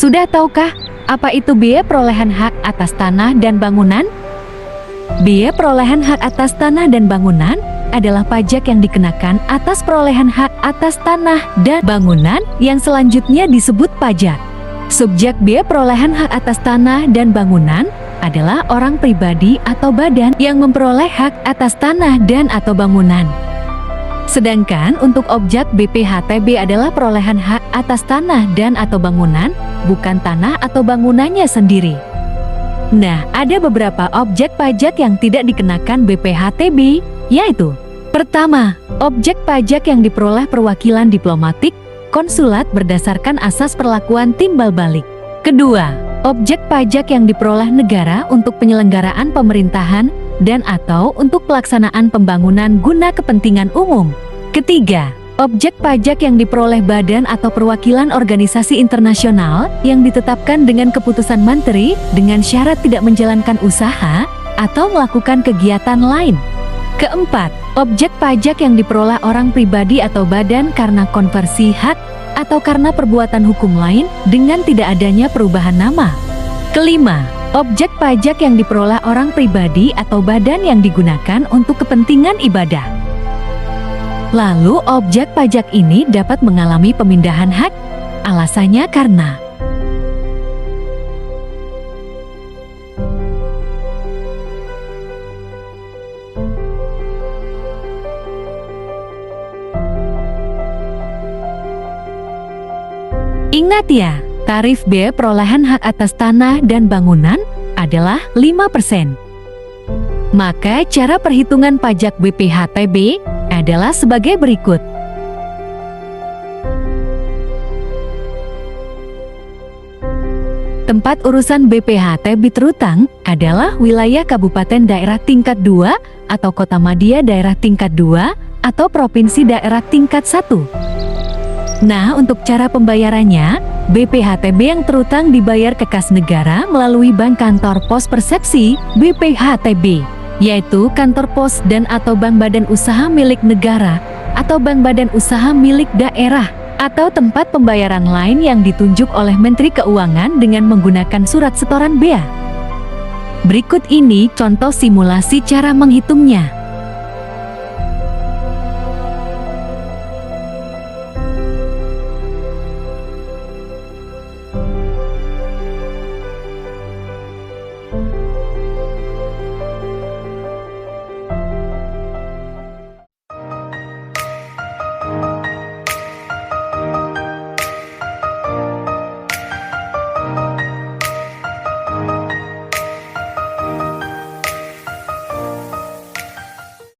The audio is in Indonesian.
Sudah tahukah apa itu biaya perolehan hak atas tanah dan bangunan? Biaya perolehan hak atas tanah dan bangunan adalah pajak yang dikenakan atas perolehan hak atas tanah dan bangunan yang selanjutnya disebut pajak. Subjek biaya perolehan hak atas tanah dan bangunan adalah orang pribadi atau badan yang memperoleh hak atas tanah dan atau bangunan. Sedangkan untuk objek BPHTB adalah perolehan hak atas tanah dan atau bangunan, bukan tanah atau bangunannya sendiri. Nah, ada beberapa objek pajak yang tidak dikenakan BPHTB, yaitu: pertama, objek pajak yang diperoleh perwakilan diplomatik, konsulat berdasarkan asas perlakuan timbal balik. Kedua, objek pajak yang diperoleh negara untuk penyelenggaraan pemerintahan dan atau untuk pelaksanaan pembangunan guna kepentingan umum. Ketiga, objek pajak yang diperoleh badan atau perwakilan organisasi internasional yang ditetapkan dengan keputusan menteri dengan syarat tidak menjalankan usaha atau melakukan kegiatan lain. Keempat, objek pajak yang diperoleh orang pribadi atau badan karena konversi hak atau karena perbuatan hukum lain dengan tidak adanya perubahan nama. Kelima, objek pajak yang diperoleh orang pribadi atau badan yang digunakan untuk kepentingan ibadah. Lalu, objek pajak ini dapat mengalami pemindahan hak. Alasannya karena ingat ya, tarif biaya perolehan hak atas tanah dan bangunan adalah 5%. Maka cara perhitungan pajak BPHTB adalah sebagai berikut. Tempat urusan BPHTB terutang adalah wilayah kabupaten daerah tingkat 2 atau kota madya daerah tingkat 2 atau provinsi daerah tingkat 1. Nah, untuk cara pembayarannya, BPHTB yang terutang dibayar ke kas negara melalui Bank Kantor Pos Persepsi BPHTB, yaitu kantor pos dan atau bank badan usaha milik negara atau bank badan usaha milik daerah atau tempat pembayaran lain yang ditunjuk oleh Menteri Keuangan dengan menggunakan surat setoran bea. Berikut ini contoh simulasi cara menghitungnya.